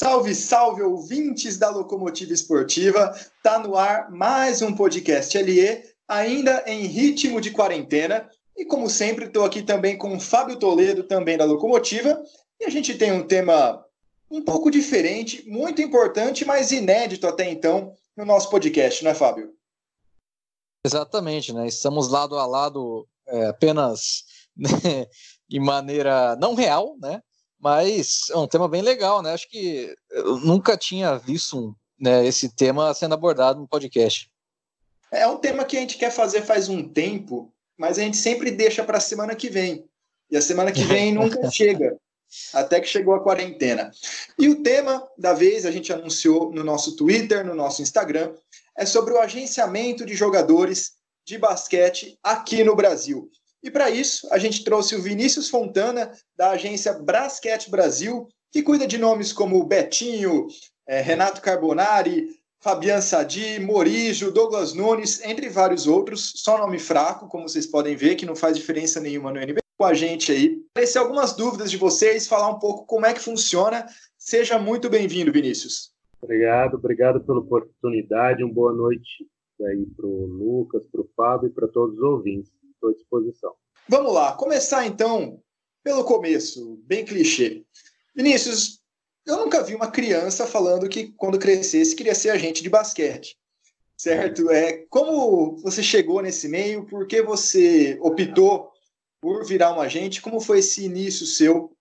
Salve, salve, ouvintes da Locomotiva Esportiva. Tá no ar mais um podcast LE, ainda em ritmo de quarentena. E como sempre, estou aqui também com o Fábio Toledo, também da Locomotiva. E a gente tem um tema um pouco diferente, muito importante, mas inédito até então no nosso podcast, não é, Fábio? Exatamente, né? Estamos lado a lado, apenas né, de maneira não real, né? Mas é um tema bem legal, né? Acho que eu nunca tinha visto esse tema sendo abordado no podcast. É um tema que a gente quer fazer faz um tempo, mas a gente sempre deixa para a semana que vem. E a semana que vem nunca chega, até que chegou a quarentena. E o tema da vez, a gente anunciou no nosso Twitter, no nosso Instagram, é sobre o agenciamento de jogadores de basquete aqui no Brasil. E para isso, a gente trouxe o Vinícius Fontana, da agência Brasquete Brasil, que cuida de nomes como Betinho, Renato Carbonari, Fabian Sadi, Morijo, Douglas Nunes, entre vários outros. Só nome fraco, como vocês podem ver, que não faz diferença nenhuma no NBA. Com a gente aí, esclarecer algumas dúvidas de vocês, falar um pouco como é que funciona. Seja muito bem-vindo, Vinícius. Obrigado pela oportunidade. Uma boa noite aí para o Lucas, para o Fábio e para todos os ouvintes. Estou à disposição. Vamos lá, começar então pelo começo, bem clichê. Vinícius, eu nunca vi uma criança falando que quando crescesse queria ser agente de basquete, certo? Como você chegou nesse meio? Por que você optou por virar um agente? Como foi esse início seu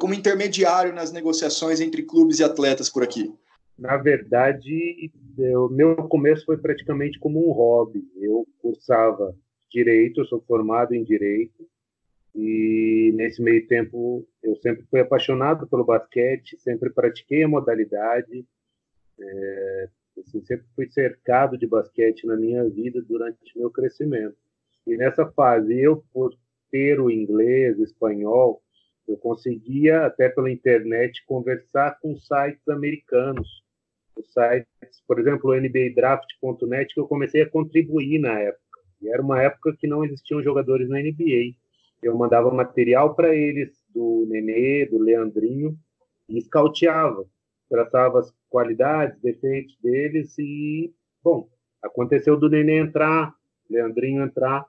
como intermediário nas negociações entre clubes e atletas por aqui? Na verdade, o meu começo foi praticamente como um hobby. Eu cursava Direito, eu sou formado em Direito, e nesse meio tempo eu sempre fui apaixonado pelo basquete, sempre pratiquei a modalidade, sempre fui cercado de basquete na minha vida durante o meu crescimento. E nessa fase, eu, por ter o inglês, o espanhol, eu conseguia, até pela internet, conversar com sites americanos. Os sites, por exemplo, o NBADraft.net, que eu comecei a contribuir na época. E era uma época que não existiam jogadores na NBA. Eu mandava material para eles, do Nenê, do Leandrinho, e scouteava. Tratava as qualidades, defeitos deles e, bom, aconteceu do Nenê entrar, Leandrinho entrar,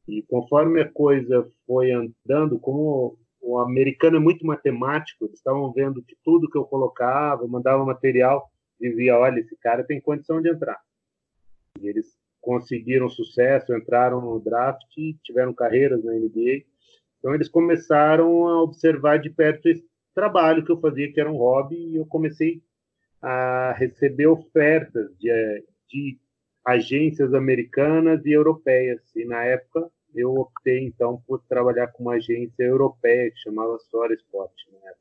e conforme a coisa foi andando, como o americano é muito matemático, eles estavam vendo que tudo que eu colocava, eu mandava material, dizia, olha, esse cara tem condição de entrar. E eles conseguiram sucesso, entraram no draft, tiveram carreiras na NBA. Então eles começaram a observar de perto esse trabalho que eu fazia, que era um hobby, e eu comecei a receber ofertas de agências americanas e europeias. E na época eu optei então por trabalhar com uma agência europeia que chamava Sora Sport, né?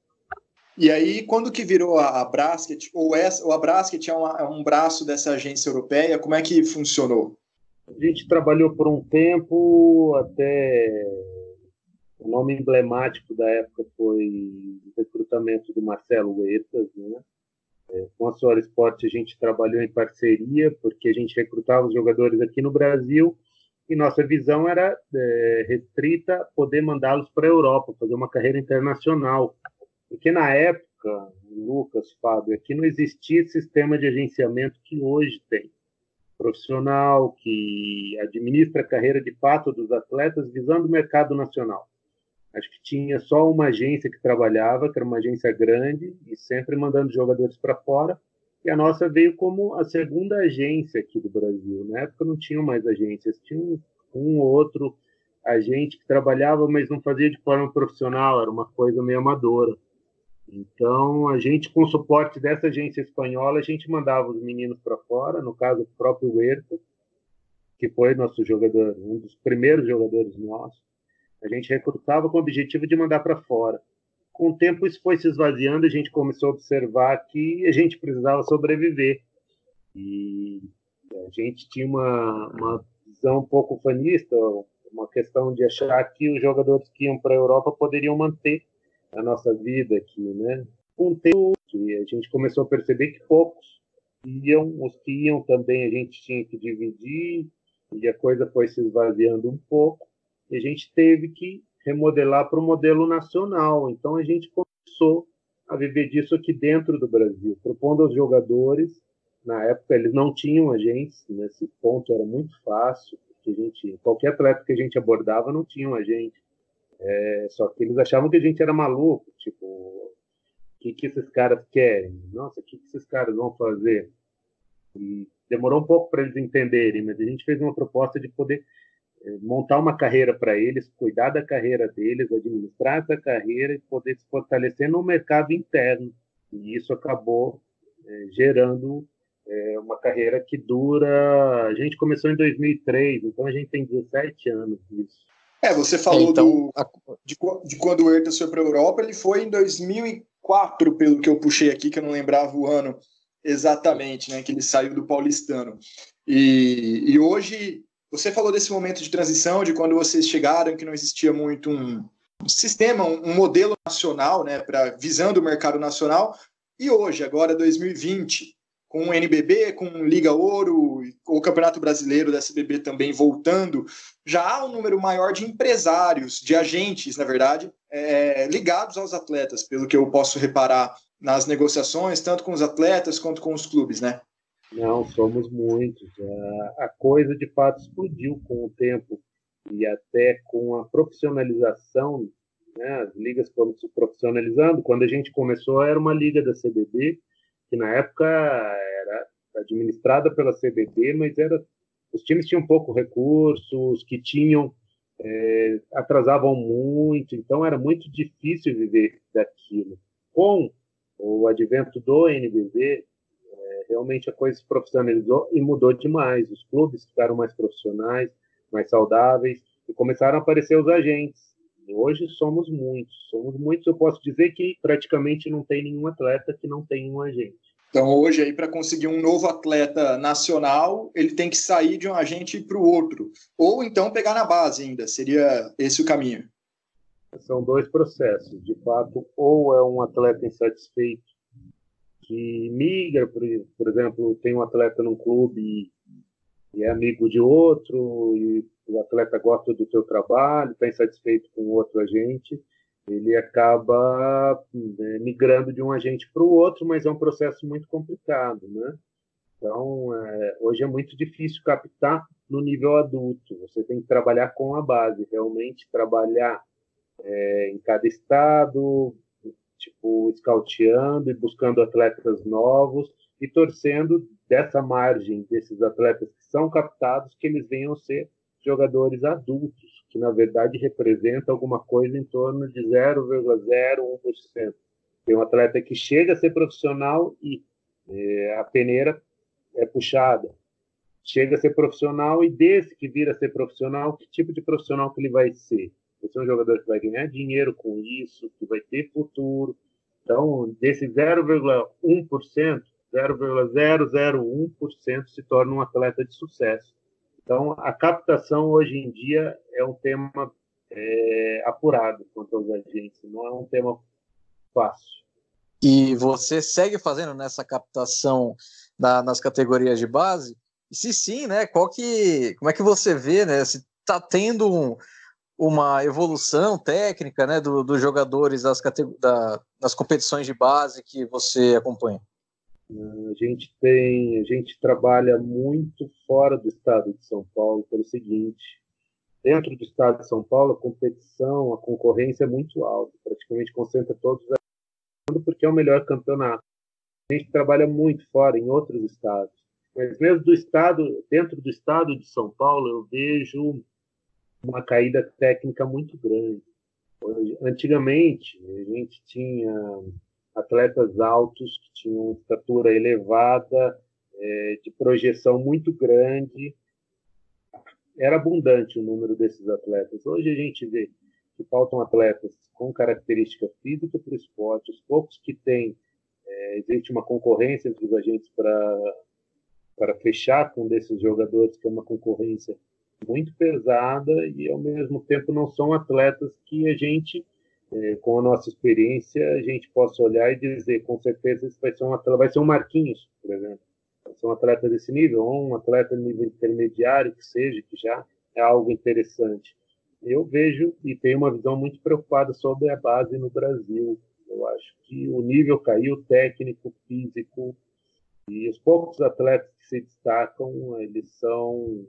E aí, quando que virou a Brasket, ou a Brasket é um braço dessa agência europeia, como é que funcionou? A gente trabalhou por um tempo, até o nome emblemático da época foi o recrutamento do Marcelo Huertas, né? Com a Sora Sport a gente trabalhou em parceria, porque a gente recrutava os jogadores aqui no Brasil, e nossa visão era restrita a poder mandá-los para a Europa, fazer uma carreira internacional. Porque na época, Lucas, Fábio, aqui não existia esse sistema de agenciamento que hoje tem. Profissional que administra a carreira de fato dos atletas visando o mercado nacional. Acho que tinha só uma agência que trabalhava, que era uma agência grande, e sempre mandando jogadores para fora. E a nossa veio como a segunda agência aqui do Brasil. Na época não tinham mais agências, tinha um ou outro agente que trabalhava, mas não fazia de forma profissional, era uma coisa meio amadora. Então, a gente, com o suporte dessa agência espanhola, a gente mandava os meninos para fora, no caso, o próprio Huerta, que foi nosso jogador, um dos primeiros jogadores nossos. A gente recrutava com o objetivo de mandar para fora. Com o tempo, isso foi se esvaziando, a gente começou a observar que a gente precisava sobreviver. E a gente tinha uma visão um pouco fanista, uma questão de achar que os jogadores que iam para a Europa poderiam manter a nossa vida aqui, né? Com o tempo, a gente começou a perceber que poucos iam, os que iam também a gente tinha que dividir, e a coisa foi se esvaziando um pouco, e a gente teve que remodelar para o modelo nacional. Então a gente começou a viver disso aqui dentro do Brasil, propondo aos jogadores. Na época, eles não tinham agentes, nesse ponto era muito fácil, porque qualquer atleta que a gente abordava não tinha um agente. Só que eles achavam que a gente era maluco, tipo, o que esses caras querem? Nossa, o que esses caras vão fazer? E demorou um pouco para eles entenderem, mas a gente fez uma proposta de poder montar uma carreira para eles, cuidar da carreira deles, administrar essa carreira e poder se fortalecer no mercado interno. E isso acabou gerando uma carreira que dura... A gente começou em 2003, então a gente tem 17 anos disso. Você falou de quando o Huertas foi para a Europa, ele foi em 2004, pelo que eu puxei aqui, que eu não lembrava o ano exatamente, né, que ele saiu do Paulistano. E hoje, você falou desse momento de transição, de quando vocês chegaram, que não existia muito um sistema, um modelo nacional, né, visando o mercado nacional, e hoje, agora 2020, com o NBB, com Liga Ouro, o Campeonato Brasileiro da SBB também voltando, já há um número maior de empresários, de agentes, na verdade, ligados aos atletas, pelo que eu posso reparar nas negociações, tanto com os atletas quanto com os clubes, né? Não, somos muitos. A coisa, de fato, explodiu com o tempo e até com a profissionalização, né? As ligas foram se profissionalizando. Quando a gente começou, era uma liga da CBB, que na época era administrada pela CBB, mas os times tinham pouco recursos, que tinham atrasavam muito, então era muito difícil viver daquilo. Com o advento do NBB, realmente a coisa se profissionalizou e mudou demais. Os clubes ficaram mais profissionais, mais saudáveis, e começaram a aparecer os agentes. E hoje somos muitos. Eu posso dizer que praticamente não tem nenhum atleta que não tenha um agente. Então hoje, aí, para conseguir um novo atleta nacional, ele tem que sair de um agente e ir para o outro. Ou então pegar na base ainda. Seria esse o caminho? São dois processos. De fato, ou é um atleta insatisfeito que migra, por exemplo, tem um atleta num clube e é amigo de outro, e o atleta gosta do teu trabalho, está insatisfeito com outro agente, ele acaba migrando de um agente para o outro, mas é um processo muito complicado, né? Então, hoje é muito difícil captar no nível adulto. Você tem que trabalhar com a base, realmente trabalhar em cada estado, tipo, scouteando e buscando atletas novos e torcendo dessa margem desses atletas que são captados, que eles venham ser jogadores adultos, que na verdade representa alguma coisa em torno de 0,01%. Tem um atleta que chega a ser profissional e a peneira é puxada. Chega a ser profissional e desse que vira a ser profissional, que tipo de profissional que ele vai ser? Vai ser um jogador que vai ganhar dinheiro com isso, que vai ter futuro. Então, desse 0,1%, 0,001% se torna um atleta de sucesso. Então, a captação hoje em dia é um tema apurado quanto aos agentes, não é um tema fácil. E você segue fazendo nessa captação nas categorias de base? E se sim, né, como é que você vê, né, se está tendo uma evolução técnica, né, dos jogadores das competições de base que você acompanha? A gente trabalha muito fora do estado de São Paulo pelo seguinte: dentro do estado de São Paulo, a concorrência é muito alta, praticamente concentra todos porque é o melhor campeonato. A gente trabalha muito fora, em outros estados. Mas mesmo dentro do estado de São Paulo, eu vejo uma caída técnica muito grande. Antigamente, a gente tinha atletas altos que tinham estatura elevada, de projeção muito grande. Era abundante o número desses atletas. Hoje a gente vê que faltam atletas com característica física para o esporte. Os poucos que têm, existe uma concorrência entre os agentes para fechar com desses jogadores, que é uma concorrência muito pesada, e ao mesmo tempo não são atletas que a gente, com a nossa experiência, a gente possa olhar e dizer com certeza esse vai ser um Marquinhos, por exemplo. Vai ser um atleta desse nível, ou um atleta de nível intermediário, que já é algo interessante. Eu vejo e tenho uma visão muito preocupada sobre a base no Brasil. Eu Eu acho que o nível caiu técnico, físico, e os poucos atletas que se destacam, eles são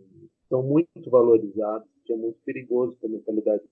muito valorizados, que é muito perigoso para a mentalidade.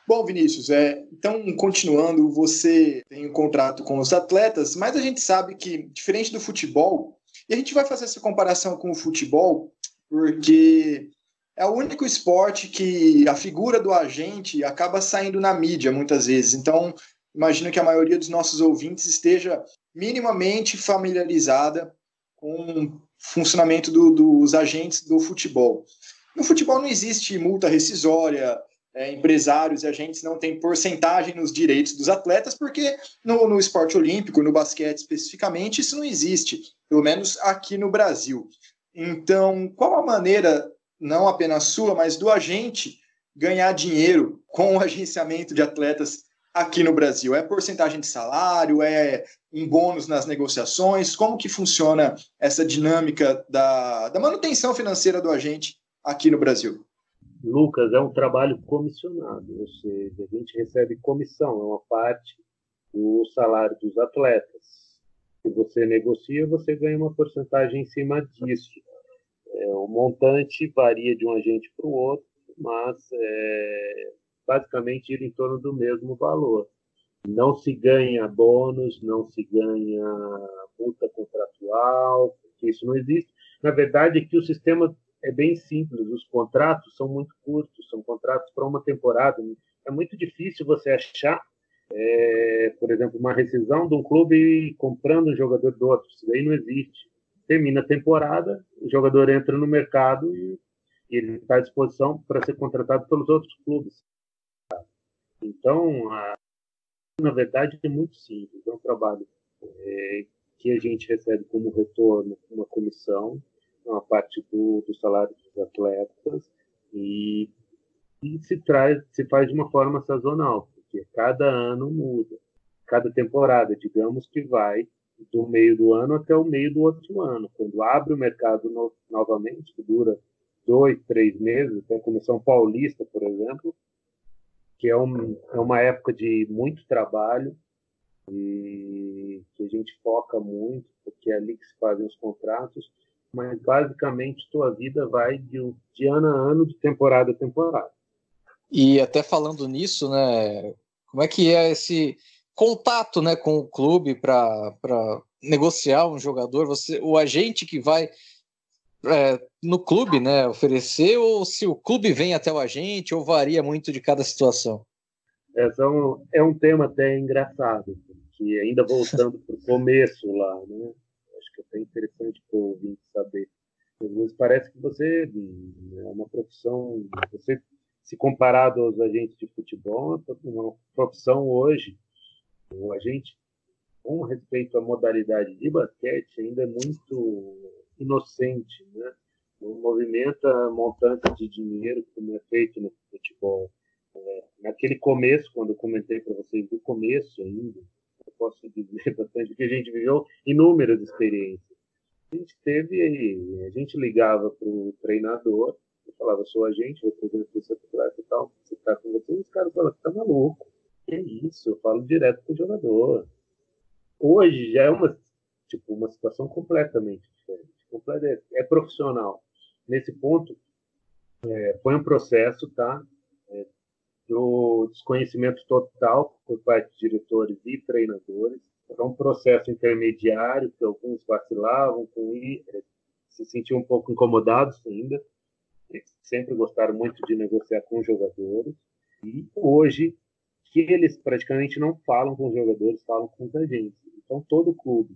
Bom, Vinícius, então, continuando, você tem um contrato com os atletas, mas a gente sabe que, diferente do futebol, e a gente vai fazer essa comparação com o futebol, porque é o único esporte que a figura do agente acaba saindo na mídia, muitas vezes. Então, imagino que a maioria dos nossos ouvintes esteja minimamente familiarizada com o funcionamento dos agentes do futebol. No futebol não existe multa rescisória, empresários e agentes não têm porcentagem nos direitos dos atletas, porque no esporte olímpico, no basquete especificamente, isso não existe, pelo menos aqui no Brasil. Então, qual a maneira, não apenas sua, mas do agente ganhar dinheiro com o agenciamento de atletas aqui no Brasil? É porcentagem de salário? É um bônus nas negociações? Como que funciona essa dinâmica da manutenção financeira do agente aqui no Brasil? Lucas, é um trabalho comissionado, ou seja, a gente recebe comissão, é uma parte do salário dos atletas. Se você negocia, você ganha uma porcentagem em cima disso. O montante varia de um agente para o outro, mas basicamente gira em torno do mesmo valor. Não se ganha bônus, não se ganha multa contratual, porque isso não existe. Na verdade, aqui o sistema é bem simples, os contratos são muito curtos, são contratos para uma temporada. É muito difícil você achar, por exemplo, uma rescisão de um clube comprando um jogador do outro. Isso daí não existe. Termina a temporada, o jogador entra no mercado e ele está à disposição para ser contratado pelos outros clubes. Então, na verdade, é muito simples. É um trabalho que a gente recebe como retorno uma comissão, uma parte do salário dos atletas, e se faz de uma forma sazonal, porque cada ano muda. Cada temporada, digamos que vai do meio do ano até o meio do outro ano. Quando abre o mercado novamente, que dura 2, 3 meses, até a Comissão Paulista, por exemplo, que é uma época de muito trabalho e que a gente foca muito, porque é ali que se fazem os contratos, mas basicamente tua vida vai de ano a ano, de temporada a temporada. E até falando nisso, né, como é que é esse contato, né, com o clube para negociar um jogador? O agente que vai no clube, né, oferecer, ou se o clube vem até o agente, ou varia muito de cada situação? É um tema até engraçado, porque ainda voltando para o começo lá, né? Acho que é até interessante para o ouvinte saber. Às vezes parece que você é uma profissão, você, se comparado aos agentes de futebol, é uma profissão hoje, o agente, com respeito à modalidade de basquete, ainda é muito inocente, né? Não movimenta montante de dinheiro como é feito no futebol. Naquele começo, quando eu comentei para vocês do começo ainda, eu posso dizer bastante, porque a gente viveu inúmeras experiências. A gente ligava para o treinador, eu falava, sou agente, represento esse atleta e tal, você está com você, e os caras falavam, tá maluco, que isso, eu falo direto com o jogador. Hoje já é uma situação completamente diferente, é profissional. Nesse ponto, foi um processo, tá? Do desconhecimento total por parte de diretores e treinadores. É um processo intermediário que alguns vacilavam com se sentiam um pouco incomodados ainda. Eles sempre gostaram muito de negociar com os jogadores. E hoje, que eles praticamente não falam com os jogadores, falam com os agentes. Então, todo clube,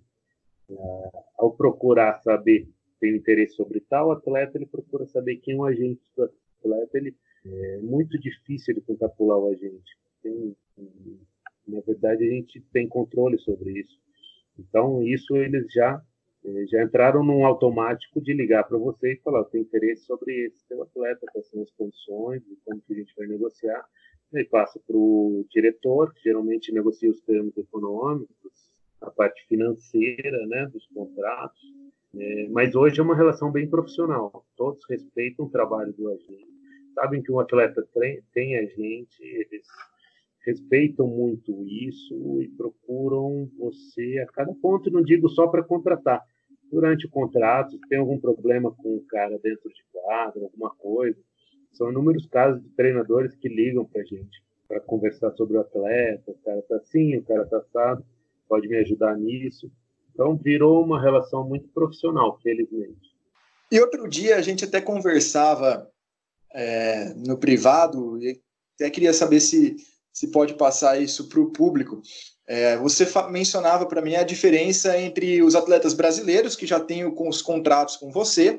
ao procurar saber, tem interesse sobre tal atleta, ele procura saber quem é o agente do atleta. É muito difícil ele tentar pular o agente. Na verdade, a gente tem controle sobre isso. Então, isso eles já entraram num automático de ligar para você e falar, tem interesse sobre esse teu atleta, quais são as condições, e como que a gente vai negociar. Aí passa para o diretor, que geralmente negocia os termos econômicos, a parte financeira, né, dos contratos. Mas hoje é uma relação bem profissional. Todos respeitam o trabalho do agente. Sabem que um atleta tem agente, eles respeitam muito isso e procuram você a cada ponto, não digo só para contratar. Durante o contrato, se tem algum problema com o cara dentro de quadro, alguma coisa, são inúmeros casos de treinadores que ligam para a gente para conversar sobre o atleta, o cara está assim, o cara está assado, pode me ajudar nisso. Então, virou uma relação muito profissional, felizmente. E outro dia a gente até conversava no privado, e até queria saber se pode passar isso para o público. Você mencionava para mim a diferença entre os atletas brasileiros, que já têm os contratos com você,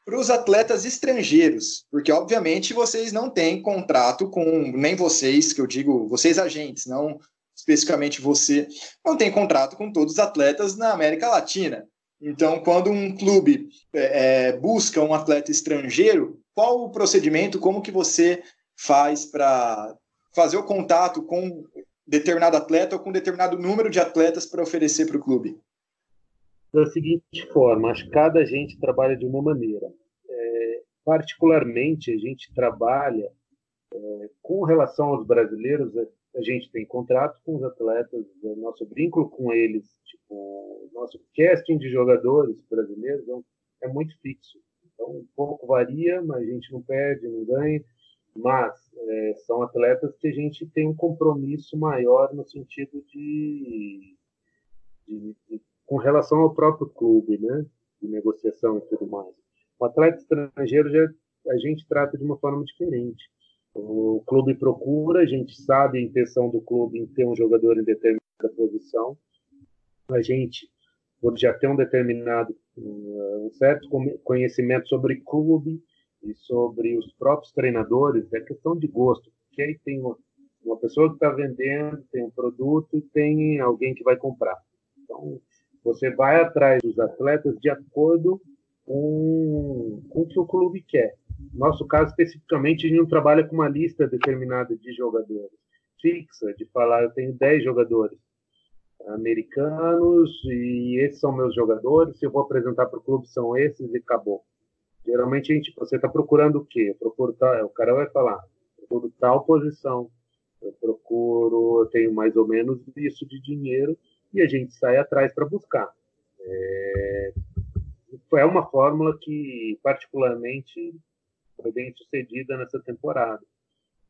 para os atletas estrangeiros, porque obviamente vocês não têm contrato com, nem vocês, que eu digo, vocês agentes, não especificamente você, não tem contrato com todos os atletas na América Latina. Então, quando um clube busca um atleta estrangeiro, qual o procedimento, como que você faz para fazer o contato com determinado atleta ou com determinado número de atletas para oferecer para o clube? Da seguinte forma, acho que cada agente trabalha de uma maneira. Particularmente, a gente trabalha com relação aos brasileiros, a gente tem contrato com os atletas, nosso vínculo com eles, tipo, nosso casting de jogadores brasileiros é muito fixo. Então, um pouco varia, mas a gente não perde, não ganha. Mas são atletas que a gente tem um compromisso maior no sentido de com relação ao próprio clube, né? De negociação e tudo mais. O atleta estrangeiro a gente trata de uma forma diferente. O clube procura, a gente sabe a intenção do clube em ter um jogador em determinada posição. A gente, por já ter um certo conhecimento sobre clube e sobre os próprios treinadores, é questão de gosto. Porque aí tem uma pessoa que está vendendo, tem um produto e tem alguém que vai comprar. Então, você vai atrás dos atletas de acordo com o que o clube quer. No nosso caso, especificamente, a gente não trabalha com uma lista determinada de jogadores fixa, de falar, eu tenho 10 jogadores americanos e esses são meus jogadores, se eu vou apresentar para o clube são esses e acabou. Geralmente, você está procurando o quê? O cara vai falar, eu procuro tal posição, eu tenho mais ou menos isso de dinheiro e a gente sai atrás para buscar. É uma fórmula que, particularmente, foi bem sucedida nessa temporada.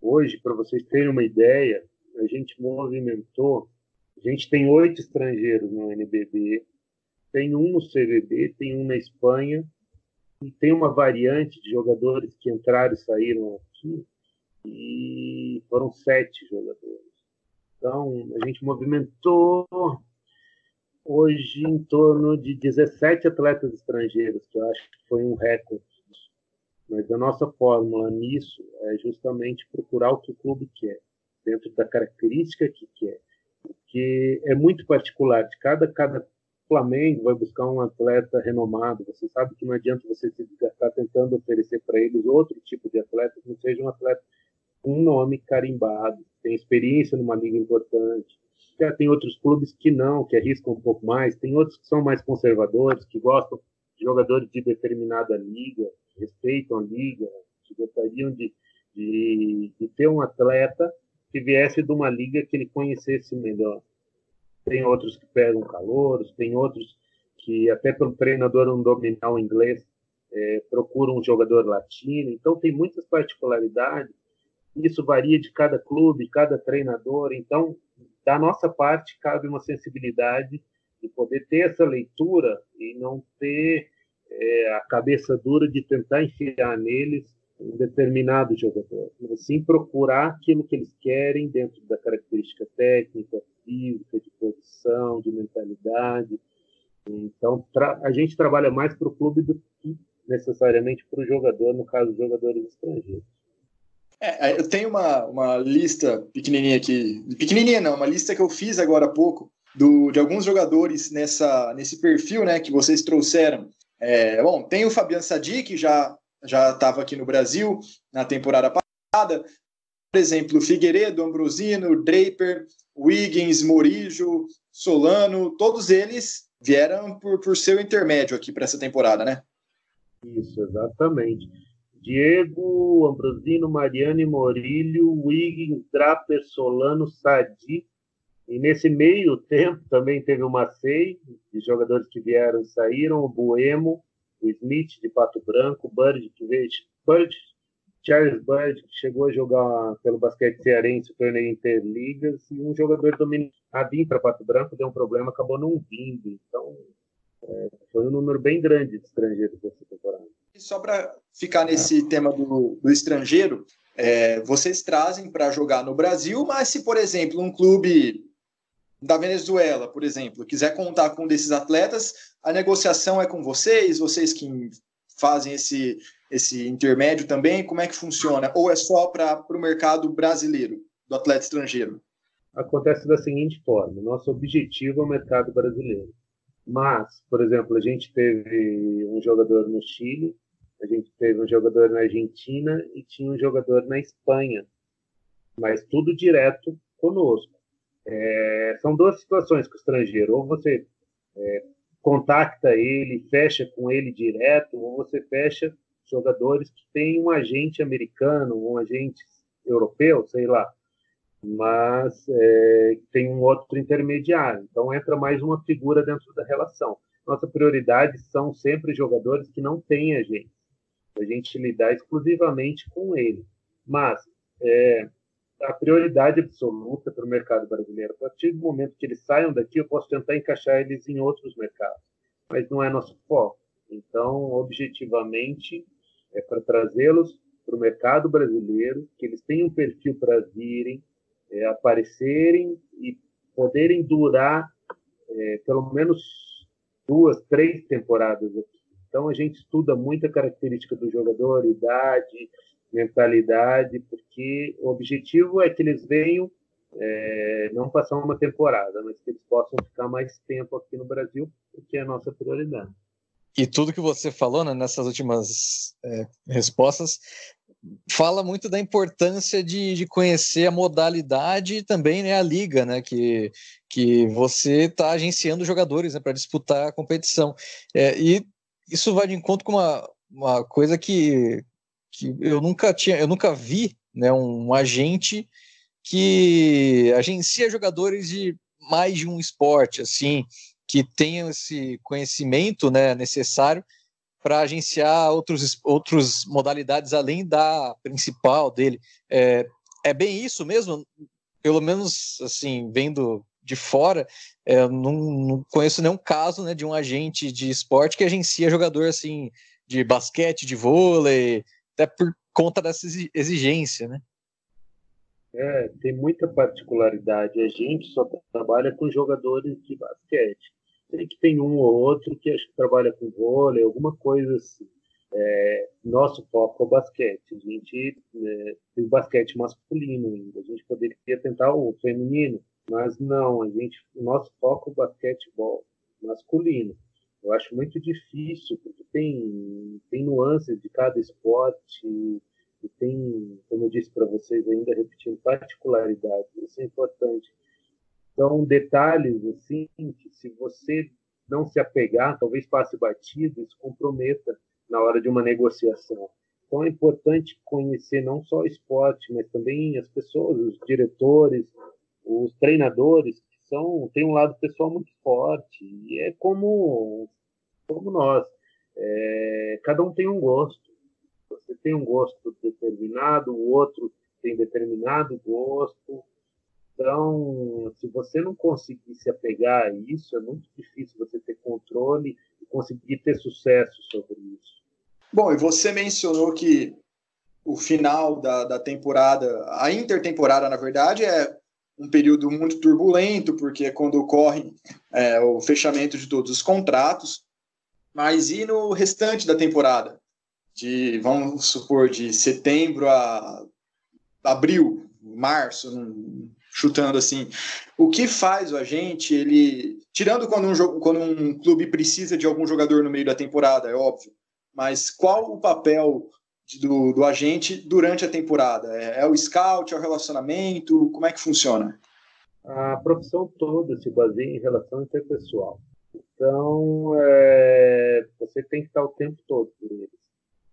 Hoje, para vocês terem uma ideia, a gente tem 8 estrangeiros no NBB, tem um no CVB, tem um na Espanha, e tem uma variante de jogadores que entraram e saíram aqui, e foram 7 jogadores. Então, a gente movimentou hoje em torno de 17 atletas estrangeiros, que eu acho que foi um recorde. Mas a nossa fórmula nisso é justamente procurar o que o clube quer, dentro da característica que quer. Porque é muito particular. De cada Flamengo vai buscar um atleta renomado. Você sabe que não adianta você estar tentando oferecer para eles outro tipo de atleta que não seja um atleta com um nome carimbado, tem experiência numa liga importante. Já tem outros clubes que não, que arriscam um pouco mais. Tem outros que são mais conservadores, que gostam de jogadores de determinada liga, respeitam a liga, que gostariam de ter um atleta que viesse de uma liga que ele conhecesse melhor. Tem outros que pegam calouros, tem outros que, até pelo treinador não dominar o inglês, procuram um jogador latino. Então, tem muitas particularidades. Isso varia de cada clube, cada treinador. Então, da nossa parte, cabe uma sensibilidade de poder ter essa leitura e não ter a cabeça dura de tentar enfiar neles um determinado jogador, mas sim procurar aquilo que eles querem dentro da característica técnica, física, de posição, de mentalidade. Então, a gente trabalha mais para o clube do que necessariamente para o jogador, no caso, jogadores estrangeiros. Eu tenho uma lista pequenininha aqui, pequenininha não, uma lista que eu fiz agora há pouco de alguns jogadores nesse perfil, né, que vocês trouxeram. Bom, tem o Fabian Sadi, que já estava aqui no Brasil na temporada passada. Por exemplo, Figueiredo, Ambrosino, Draper, Wiggins, Morijo, Solano, todos eles vieram por seu intermédio aqui para essa temporada, né? Isso, exatamente. Diego, Ambrosino, Mariani, Morílio, Wiggins, Draper, Solano, Sadi. E nesse meio tempo também teve o Macei, de jogadores que vieram e saíram, o Buemo, o Smith de Pato Branco, o Bird, Charles Bird, que chegou a jogar pelo basquete cearense, o torneio Interligas, e um jogador dominicano a vir para Pato Branco, deu um problema, acabou não vindo. Então, foi um número bem grande de estrangeiros dessa temporada. E só para ficar nesse tema do estrangeiro, vocês trazem para jogar no Brasil, mas se, por exemplo, um clube da Venezuela, por exemplo, quiser contar com um desses atletas, a negociação é com vocês que fazem esse intermédio também, como é que funciona? Ou é só para o mercado brasileiro, do atleta estrangeiro? Acontece da seguinte forma, nosso objetivo é o mercado brasileiro. Mas, por exemplo, a gente teve um jogador no Chile, a gente teve um jogador na Argentina e tinha um jogador na Espanha, mas tudo direto conosco. São duas situações com o estrangeiro, ou você contacta ele, fecha com ele direto, ou você fecha jogadores que têm um agente americano, um agente europeu, sei lá, mas tem um outro intermediário. Então entra mais uma figura dentro da relação. Nossa prioridade são sempre jogadores que não têm agente. A gente lidar exclusivamente com ele. Mas a prioridade absoluta para o mercado brasileiro, a partir do momento que eles saiam daqui, eu posso tentar encaixar eles em outros mercados, mas não é nosso foco. Então, objetivamente, é para trazê-los para o mercado brasileiro, que eles tenham um perfil para virem, aparecerem e poderem durar pelo menos 2, 3 temporadas aqui. Então, a gente estuda muito a característica do jogador, idade, mentalidade, porque o objetivo é que eles venham não passar uma temporada, mas que eles possam ficar mais tempo aqui no Brasil, porque é a nossa prioridade. E tudo que você falou, né, nessas últimas respostas fala muito da importância de conhecer a modalidade e também, né, a liga, né, que você está agenciando jogadores, né, para disputar a competição. E isso vai de encontro com uma coisa que eu nunca vi, né, um agente que agencia jogadores de mais de um esporte, assim, que tenham esse conhecimento, né, necessário para agenciar outras modalidades além da principal dele. É bem isso mesmo? Pelo menos, assim, vendo de fora, não conheço nenhum caso, né, de um agente de esporte que agencia jogador, assim, de basquete, de vôlei, até por conta dessa exigência, né? Tem muita particularidade. A gente só trabalha com jogadores de basquete. Sei que tem um ou outro que acho que trabalha com vôlei, alguma coisa assim. Nosso foco é o basquete. A gente tem basquete masculino ainda. A gente poderia tentar o feminino, mas não. O nosso foco é o basquetebol masculino. Eu acho muito difícil, porque tem nuances de cada esporte e tem, como eu disse para vocês, ainda repetindo, particularidades. Isso é importante. São detalhes assim que, se você não se apegar, talvez passe batido e se comprometa na hora de uma negociação. Então é importante conhecer não só o esporte, mas também as pessoas, os diretores, os treinadores, que têm um lado pessoal muito forte. E é como nós. Cada um tem um gosto. Você tem um gosto determinado, o outro tem determinado gosto. Então, se você não conseguir se apegar a isso, é muito difícil você ter controle e conseguir ter sucesso sobre isso. Bom, e você mencionou que o final da temporada, a intertemporada, na verdade, é um período muito turbulento, porque é quando ocorre o fechamento de todos os contratos. Mas e no restante da temporada? Vamos supor, de setembro a abril, março, chutando assim. O que faz o agente, tirando quando um clube precisa de algum jogador no meio da temporada, é óbvio, mas qual o papel do agente durante a temporada? É o scout, é o relacionamento? Como é que funciona? A profissão toda se baseia em relação interpessoal. Então, você tem que estar o tempo todo por eles.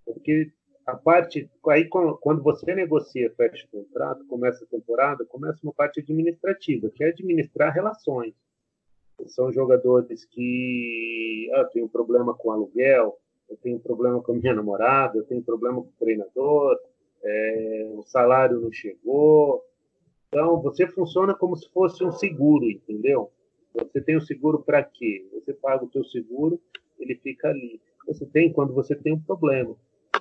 Porque A parte aí quando você negocia, fecha o contrato, começa a temporada, começa uma parte administrativa, que é administrar relações. São jogadores que eu tenho problema com aluguel, eu tenho problema com a minha namorada, eu tenho problema com o treinador, o salário não chegou. Então, você funciona como se fosse um seguro, entendeu? Você tem o seguro para quê? Você paga o teu seguro, ele fica ali. Você tem quando você tem um problema.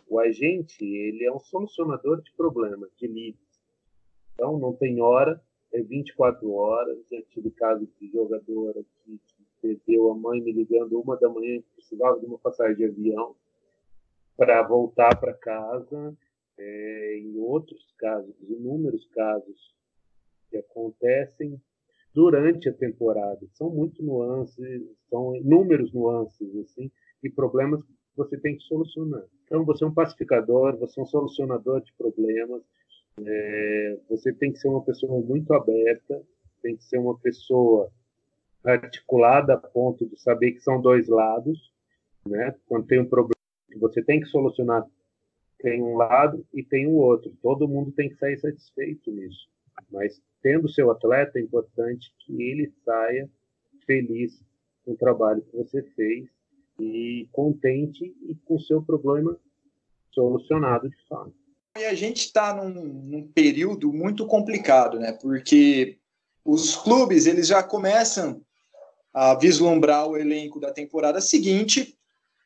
O agente, ele é um solucionador de problemas, de lides. Então, não tem hora, é 24 horas. Já tive caso de jogador aqui que perdeu a mãe me ligando 1 da manhã, que precisava de uma passagem de avião para voltar para casa. Em outros casos, inúmeros casos que acontecem durante a temporada. São muitos nuances, são inúmeros nuances assim, e problemas que você tem que solucionar. Então, você é um pacificador, você é um solucionador de problemas, você tem que ser uma pessoa muito aberta, tem que ser uma pessoa articulada a ponto de saber que são dois lados, né? Quando tem um problema que você tem que solucionar, tem um lado e tem o outro. Todo mundo tem que sair satisfeito nisso. Mas, tendo o seu atleta, é importante que ele saia feliz com o trabalho que você fez e contente e com o seu problema solucionado de fato. E a gente está num período muito complicado, né? Porque os clubes eles já começam a vislumbrar o elenco da temporada seguinte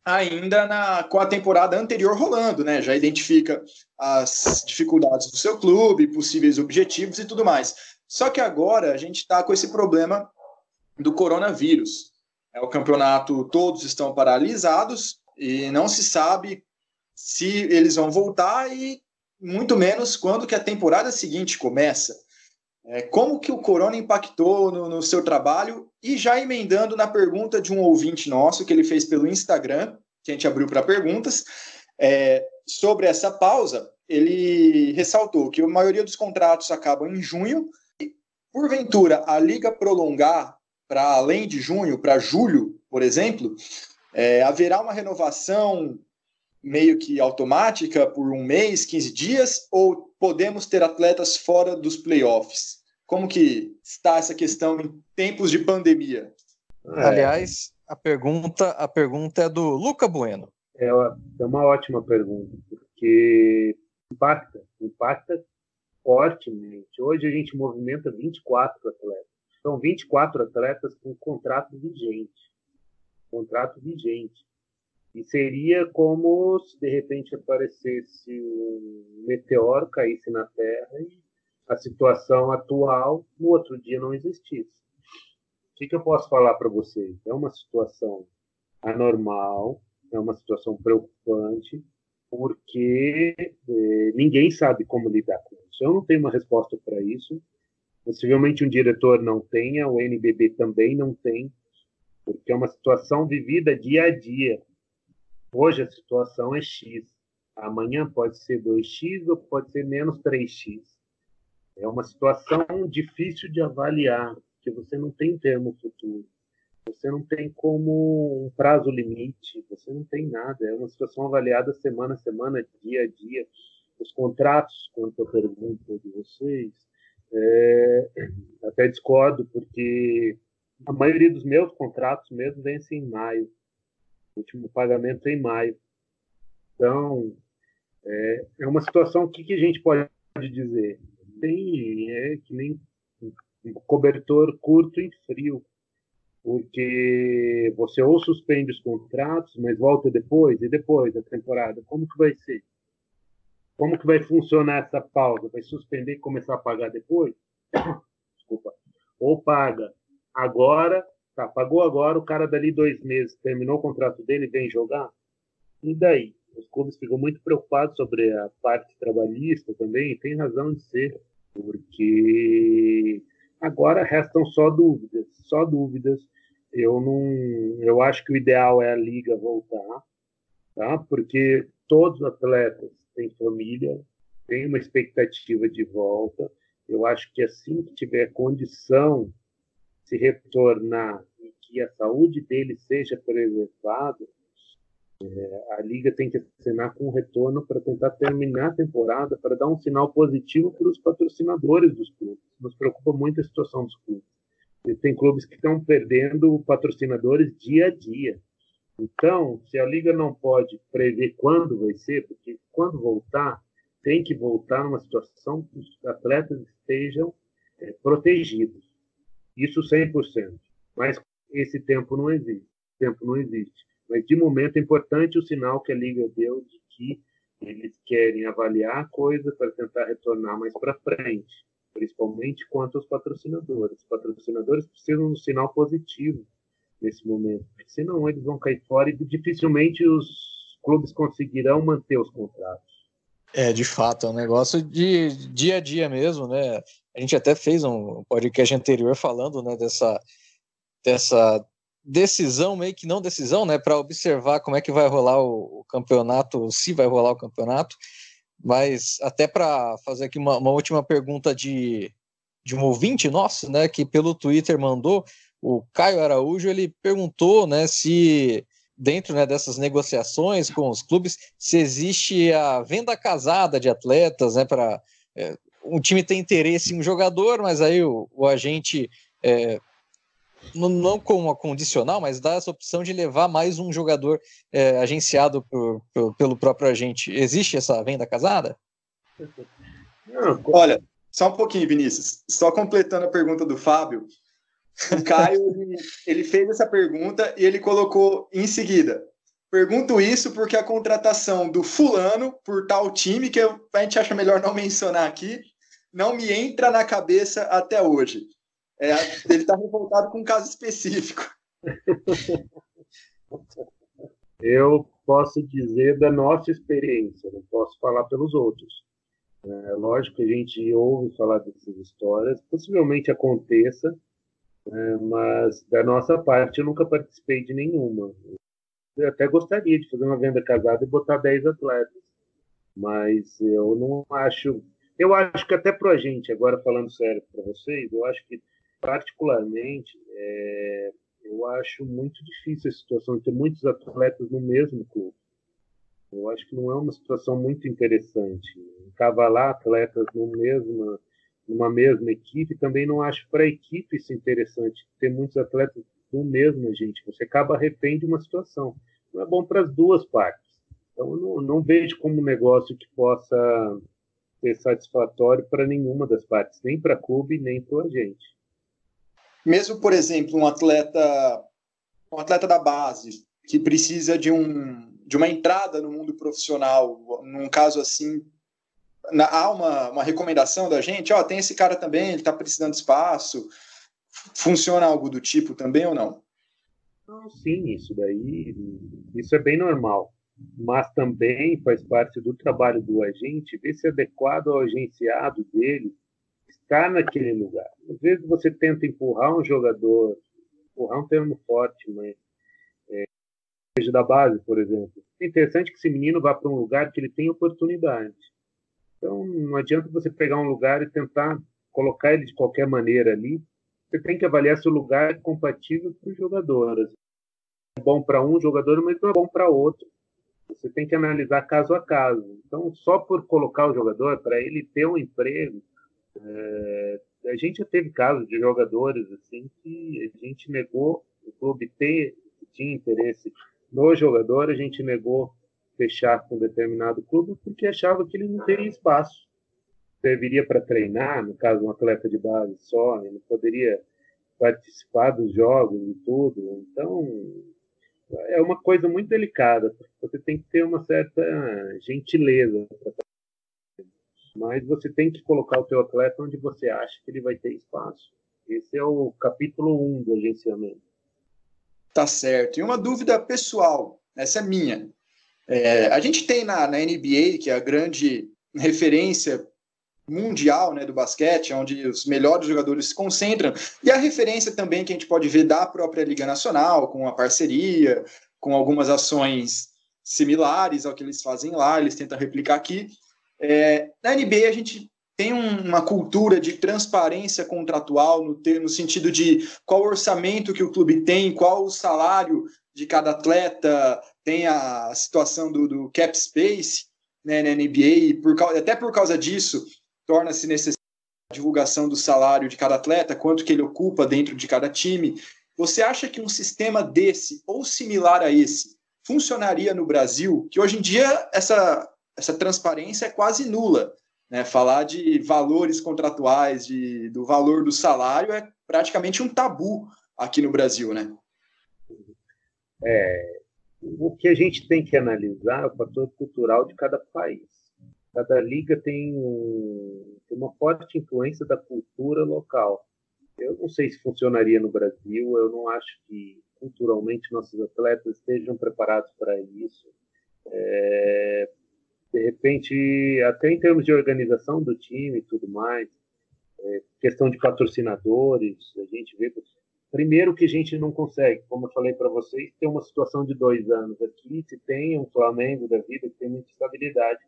ainda com a temporada anterior rolando, né? Já identifica as dificuldades do seu clube, possíveis objetivos e tudo mais. Só que agora a gente está com esse problema do coronavírus. O campeonato, todos estão paralisados e não se sabe se eles vão voltar e muito menos quando que a temporada seguinte começa. Como que o corona impactou no seu trabalho? E já emendando na pergunta de um ouvinte nosso, que ele fez pelo Instagram, que a gente abriu para perguntas, sobre essa pausa, ele ressaltou que a maioria dos contratos acabam em junho, e, porventura, a Liga prolongar para além de junho, para julho, por exemplo, haverá uma renovação meio que automática por 1 mês, 15 dias, ou podemos ter atletas fora dos playoffs? Como que está essa questão em tempos de pandemia? Aliás, a pergunta é do Luca Bueno. É uma ótima pergunta, porque impacta fortemente. Hoje a gente movimenta 24 atletas. São 24 atletas com contrato vigente. E seria como se, de repente, aparecesse um meteoro, caísse na Terra e a situação atual, no outro dia, não existisse. O que eu posso falar para vocês? É uma situação anormal, é uma situação preocupante, porque ninguém sabe como lidar com isso. Eu não tenho uma resposta para isso. Possivelmente um diretor não tenha, o NBB também não tem, porque é uma situação vivida dia a dia. Hoje a situação é X. Amanhã pode ser 2X ou pode ser menos 3X. É uma situação difícil de avaliar, porque você não tem termo futuro. Você não tem como um prazo limite, você não tem nada. É uma situação avaliada semana a semana, dia a dia. Os contratos, quanto à pergunta de vocês, até discordo, porque a maioria dos meus contratos mesmo vence em maio. O último pagamento é em maio. Então, é uma situação, o que a gente pode dizer? É que nem um cobertor curto e frio, porque você ou suspende os contratos, mas volta depois, e depois da temporada, como que vai ser? Como que vai funcionar essa pausa? Vai suspender e começar a pagar depois? Desculpa. Ou paga agora, tá, pagou agora, o cara dali 2 meses terminou o contrato dele, vem jogar? E daí? Os clubes ficam muito preocupados sobre a parte trabalhista também, e tem razão de ser, porque agora restam só dúvidas. Eu acho que o ideal é a liga voltar, tá? Porque todos os atletas têm família, têm uma expectativa de volta. Eu acho que assim que tiver condição de se retornar e que a saúde dele seja preservada, A Liga tem que assinar com retorno para tentar terminar a temporada, para dar um sinal positivo para os patrocinadores dos clubes. Nos preocupa muito a situação dos clubes. E tem clubes que estão perdendo patrocinadores dia a dia. Então, se a Liga não pode prever quando vai ser, porque quando voltar, tem que voltar numa situação que os atletas estejam protegidos. Isso 100%. Mas esse tempo não existe. Mas, de momento, é importante o sinal que a Liga deu de que eles querem avaliar a coisa para tentar retornar mais para frente, principalmente quanto aos patrocinadores. Os patrocinadores precisam de um sinal positivo nesse momento, porque senão eles vão cair fora e dificilmente os clubes conseguirão manter os contratos. De fato, é um negócio de dia a dia mesmo, né? A gente até fez um podcast anterior falando, né, dessa decisão, meio que não decisão, né, para observar como é que vai rolar o campeonato, se vai rolar o campeonato, mas até para fazer aqui uma última pergunta de um ouvinte nosso, né, que pelo Twitter mandou, o Caio Araújo, ele perguntou, né, se dentro, né, dessas negociações com os clubes, se existe a venda casada de atletas, né, para um time tem interesse em um jogador, mas aí o agente não como uma condicional, mas dá essa opção de levar mais um jogador agenciado pelo próprio agente. Existe essa venda casada? Olha, só um pouquinho, Vinícius. Só completando a pergunta do Fábio, o Caio ele fez essa pergunta e ele colocou em seguida: pergunto isso porque a contratação do fulano por tal time, que a gente acha melhor não mencionar aqui, não me entra na cabeça até hoje. Ele está revoltado com um caso específico. Eu posso dizer da nossa experiência, não posso falar pelos outros. Lógico que a gente ouve falar dessas histórias, possivelmente aconteça, mas da nossa parte eu nunca participei de nenhuma. Eu até gostaria de fazer uma venda casada e botar 10 atletas, mas eu não acho... Eu acho que até para a gente, agora falando sério para vocês, eu acho que particularmente, eu acho muito difícil a situação de ter muitos atletas no mesmo clube. Eu acho que não é uma situação muito interessante. Encavalar atletas numa mesma equipe, também não acho para a equipe isso interessante, ter muitos atletas do mesmo agente. Você acaba refém de uma situação. Não é bom para as duas partes. Então, eu não vejo como um negócio que possa ser satisfatório para nenhuma das partes, nem para o clube, nem para o agente. Mesmo, por exemplo, um atleta da base que precisa de uma entrada no mundo profissional, num caso assim, há uma recomendação da gente, tem esse cara também, ele está precisando de espaço, funciona algo do tipo também ou não? Não, sim, isso é bem normal, mas também faz parte do trabalho do agente ver se é adequado ao agenciado dele estar naquele lugar. Às vezes você tenta empurrar um jogador, empurrar é um termo forte, mas seja da base, por exemplo. É interessante que esse menino vá para um lugar que ele tem oportunidade. Então, não adianta você pegar um lugar e tentar colocar ele de qualquer maneira ali. Você tem que avaliar se o lugar é compatível com os jogadores. É bom para um jogador, mas não é bom para outro. Você tem que analisar caso a caso. Então, só por colocar o jogador, para ele ter um emprego, a gente já teve casos de jogadores assim que a gente negou, o clube tinha interesse no jogador, a gente negou fechar com determinado clube porque achava que ele não teria espaço. Serviria para treinar, no caso um atleta de base só, ele não poderia participar dos jogos e tudo. Então, é uma coisa muito delicada, porque você tem que ter uma certa gentileza para, mas você tem que colocar o teu atleta onde você acha que ele vai ter espaço. Esse é o capítulo 1 do agenciamento. Tá certo. E uma dúvida pessoal, essa é minha. A gente tem na NBA, que é a grande referência mundial, né, do basquete, onde os melhores jogadores se concentram, e a referência também que a gente pode ver da própria Liga Nacional, com a parceria, com algumas ações similares ao que eles fazem lá, eles tentam replicar aqui. Na NBA a gente tem uma cultura de transparência contratual no sentido de qual orçamento que o clube tem, qual o salário de cada atleta, tem a situação do cap space, né, na NBA, e até por causa disso, torna-se necessária a divulgação do salário de cada atleta, quanto que ele ocupa dentro de cada time. Você acha que um sistema desse, ou similar a esse, funcionaria no Brasil? Que hoje em dia essa transparência é quase nula, né? Falar de valores contratuais, do valor do salário, é praticamente um tabu aqui no Brasil, né? O que a gente tem que analisar é o fator cultural de cada país. Cada liga tem uma forte influência da cultura local. Eu não sei se funcionaria no Brasil, eu não acho que culturalmente nossos atletas estejam preparados para isso. De repente, até em termos de organização do time e tudo mais, questão de patrocinadores, a gente vê. Primeiro que a gente não consegue, como eu falei para vocês, ter uma situação de 2 anos aqui, se tem um Flamengo da vida que tem muita estabilidade.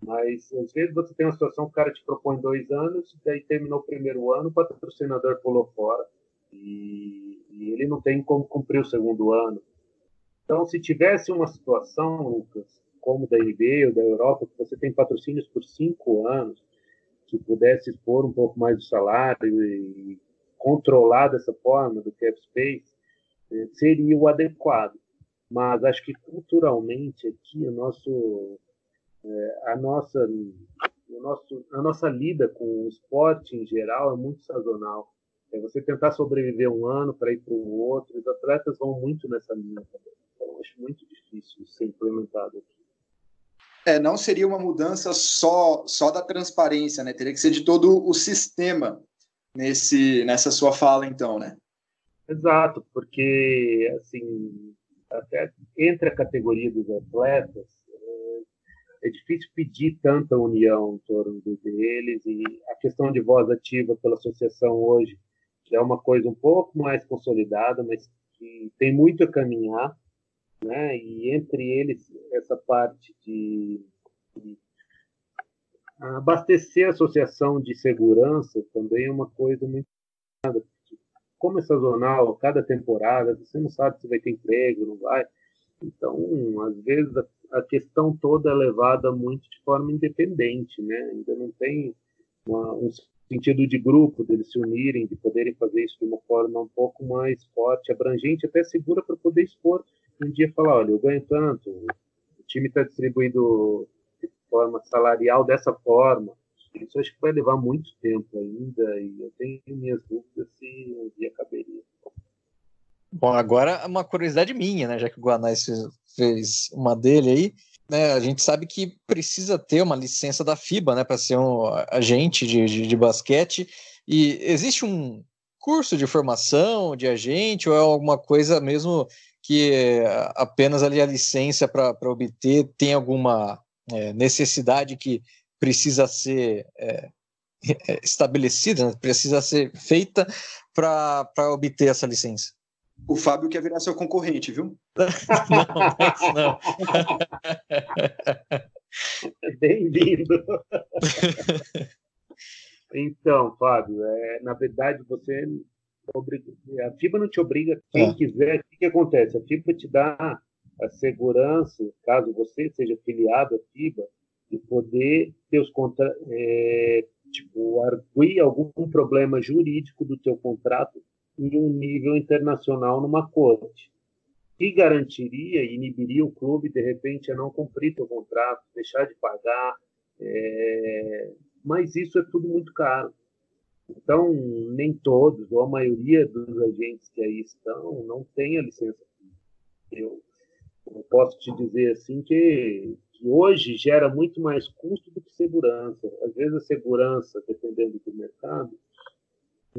Mas, às vezes, você tem uma situação que o cara te propõe 2 anos, daí terminou o primeiro ano, o patrocinador pulou fora e ele não tem como cumprir o segundo ano. Então, se tivesse uma situação, Lucas, como da NBA ou da Europa, que você tem patrocínios por 5 anos, que pudesse expor um pouco mais do salário e controlar dessa forma do cap space, seria o adequado. Mas acho que culturalmente aqui a nossa lida com o esporte em geral é muito sazonal. É você tentar sobreviver um ano para ir para o outro. Os atletas vão muito nessa linha também. Então acho muito difícil ser implementado aqui. Não seria uma mudança só da transparência, né? Teria que ser de todo o sistema nessa sua fala, então, né? Exato, porque assim, até entre a categoria dos atletas, é difícil pedir tanta união em torno deles, e a questão de voz ativa pela associação hoje já é uma coisa um pouco mais consolidada, mas que tem muito a caminhar, né? E entre eles, essa parte de abastecer a associação de segurança também é uma coisa muito. Como é sazonal, cada temporada, você não sabe se vai ter emprego, não vai. Então, às vezes, a questão toda é levada muito de forma independente, né? Ainda não tem um sentido de grupo, deles se unirem, de poderem fazer isso de uma forma um pouco mais forte, abrangente, até segura para poder expor. Um dia falar, olha, eu ganho tanto, o time está distribuído de forma salarial dessa forma. Isso acho que vai levar muito tempo ainda, e eu tenho minhas dúvidas se um dia caberia. Bom, agora uma curiosidade minha, né, já que o Guanais fez uma dele aí, né, a gente sabe que precisa ter uma licença da FIBA, né, para ser um agente de basquete, e existe um curso de formação de agente ou é alguma coisa mesmo que apenas ali a licença para obter tem alguma necessidade que precisa ser estabelecida, né, precisa ser feita para obter essa licença? O Fábio quer virar seu concorrente, viu? Não. Bem-vindo. Então, Fábio, na verdade, a FIBA não te obriga. Quem quiser, o que acontece? A FIBA te dá a segurança, caso você seja filiado à FIBA, de poder ter os arguir algum problema jurídico do teu contrato em um nível internacional numa corte, que garantiria e inibiria o clube, de repente, a não cumprir seu contrato, deixar de pagar, mas isso é tudo muito caro. Então, nem todos, ou a maioria dos agentes que aí estão, não tem a licença. Eu posso te dizer assim que hoje gera muito mais custo do que segurança. Às vezes a segurança, dependendo do mercado,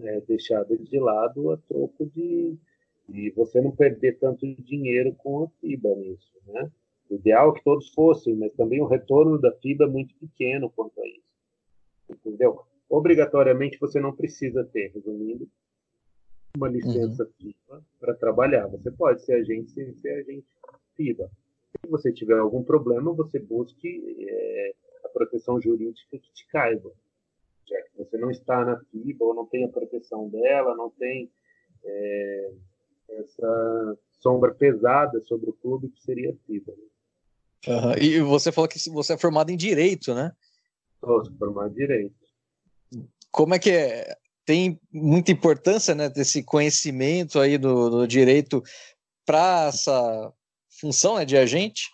é deixada de lado a troco de você não perder tanto dinheiro com a FIBA nisso, né? O ideal é que todos fossem, mas também o retorno da FIBA é muito pequeno quanto a isso. Entendeu? Obrigatoriamente você não precisa ter, resumindo, uma licença FIBA para trabalhar. Você pode ser agente sem ser agente FIBA. Se você tiver algum problema, você busque a proteção jurídica que te caiba. Já que você não está na FIBA ou não tem a proteção dela, não tem essa sombra pesada sobre o clube que seria a FIBA. Uhum. E você falou que você é formado em Direito, né? Sou formado em Direito. Como é que é? Tem muita importância, né, desse conhecimento aí do direito para essa função, né, de agente?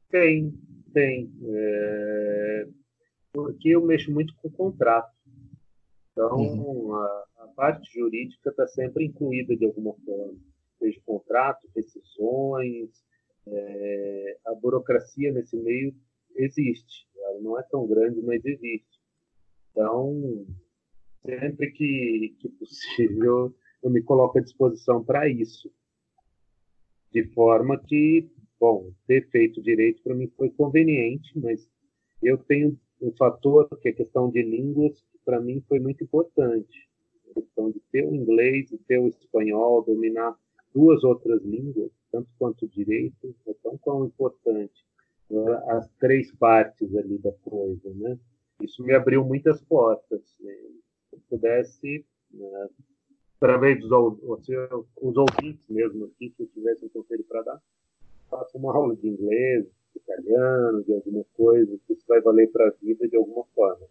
Tem. Porque eu mexo muito com contrato. Então, a parte jurídica está sempre incluída de alguma forma. Seja contrato, rescisões, a burocracia nesse meio existe. Ela não é tão grande, mas existe. Então, sempre que possível, eu me coloco à disposição para isso. De forma que, bom, ter feito direito para mim foi conveniente, mas eu tenho um fator que é a questão de línguas, que para mim foi muito importante. A questão de ter o inglês e ter o espanhol, dominar duas outras línguas, tanto quanto o direito, é tão importante. As três partes ali da coisa, né? Isso me abriu muitas portas. Né? Se eu pudesse, né, através dos os ouvintes mesmo aqui, se eu tivesse um conselho para dar, faça uma aula de inglês, de italiano, de alguma coisa, que isso vai valer para a vida de alguma forma.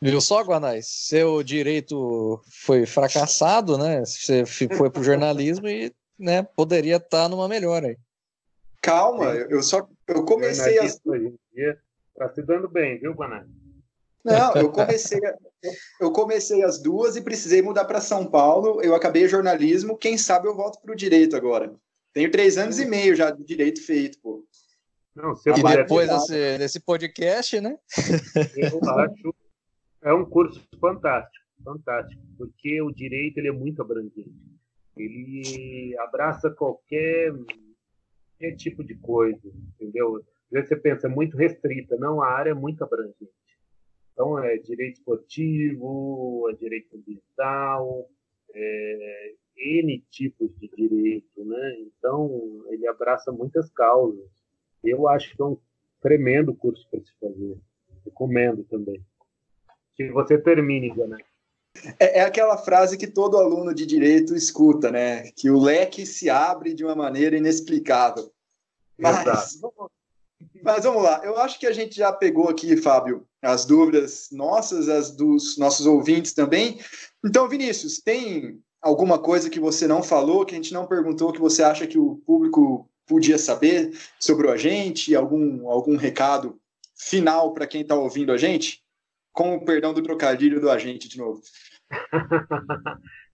Viu só, Guanais? Seu direito foi fracassado, né? Você foi para o jornalismo e, né, poderia estar numa melhor aí. Calma, eu comecei as hoje em dia está se dando bem, viu, Guanais? Não, eu comecei as duas e precisei mudar para São Paulo. Eu acabei jornalismo, quem sabe eu volto para o direito agora. Tenho 3 anos e meio já de direito feito, pô. Não, e depois desse podcast, né? Eu acho é um curso fantástico, porque o direito ele é muito abrangente. Ele abraça qualquer tipo de coisa, entendeu? Às vezes você pensa, é muito restrita. Não, a área é muito abrangente. Então, é direito esportivo, é direito ambiental, N tipos de direito, né? Então, ele abraça muitas causas. Eu acho que é um tremendo curso para se fazer. Recomendo também. Que você termine, né? É aquela frase que todo aluno de direito escuta, né? Que o leque se abre de uma maneira inexplicável. Mas vamos lá. Eu acho que a gente já pegou aqui, Fábio, as dúvidas nossas, as dos nossos ouvintes também. Então, Vinícius, tem alguma coisa que você não falou, que a gente não perguntou, que você acha que o público podia saber sobre o agente? Algum recado final para quem está ouvindo a gente? Com o perdão do trocadilho do agente, de novo.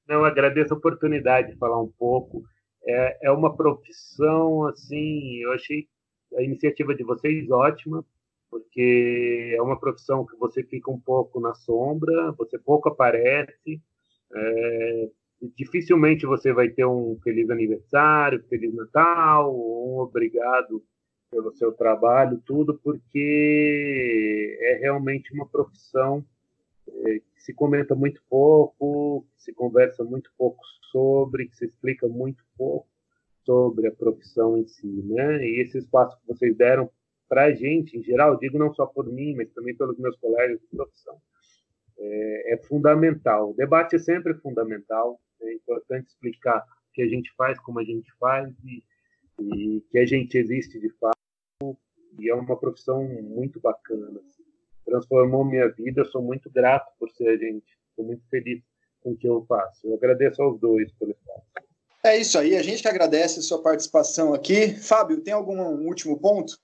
Não, agradeço a oportunidade de falar um pouco. É uma profissão, assim, eu achei a iniciativa de vocês ótima, porque é uma profissão que você fica um pouco na sombra, você pouco aparece, dificilmente você vai ter um feliz aniversário, feliz Natal, um obrigado pelo seu trabalho, tudo, porque é realmente uma profissão que se comenta muito pouco, que se conversa muito pouco sobre, que se explica muito pouco sobre a profissão em si, né? E esse espaço que vocês deram para a gente, em geral, digo não só por mim, mas também pelos meus colegas de profissão, é fundamental. O debate é sempre fundamental, é importante explicar o que a gente faz, como a gente faz e que a gente existe de fato, e é uma profissão muito bacana. Assim. Transformou minha vida, eu sou muito grato por ser agente, estou muito feliz com o que eu faço. Eu agradeço aos dois pelo espaço. É isso aí, a gente que agradece a sua participação aqui. Fábio, tem algum último ponto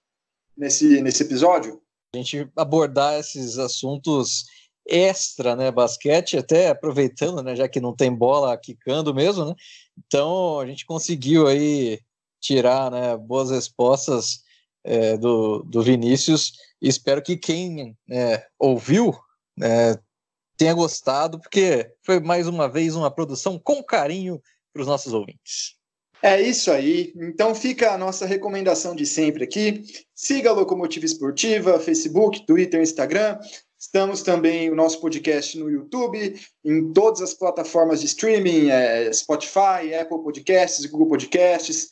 nesse episódio? A gente abordar esses assuntos extra, né, basquete, até aproveitando, né, já que não tem bola quicando mesmo, né, então a gente conseguiu aí tirar, né, boas respostas do Vinícius, e espero que quem ouviu tenha gostado, porque foi mais uma vez uma produção com carinho para os nossos ouvintes. É isso aí. Então fica a nossa recomendação de sempre aqui. Siga a Locomotiva Esportiva, Facebook, Twitter, Instagram. Estamos também o nosso podcast no YouTube, em todas as plataformas de streaming, Spotify, Apple Podcasts, Google Podcasts,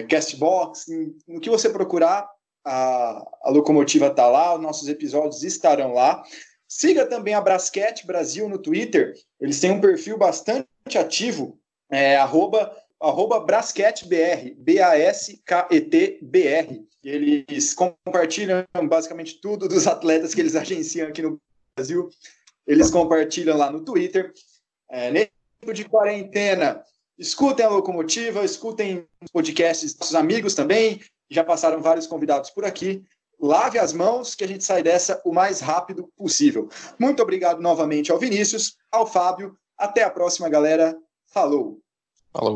Castbox. No que você procurar, a Locomotiva está lá, os nossos episódios estarão lá. Siga também a Brasquete Brasil no Twitter. Eles têm um perfil bastante ativo, arroba Basketbr, BASKETBR. Eles compartilham basicamente tudo dos atletas que eles agenciam aqui no Brasil. Eles compartilham lá no Twitter. Nesse tempo de quarentena, escutem a Locomotiva, escutem os podcasts dos amigos também. Já passaram vários convidados por aqui. Lave as mãos, que a gente sai dessa o mais rápido possível. Muito obrigado novamente ao Vinícius, ao Fábio. Até a próxima, galera. Falou! Falou!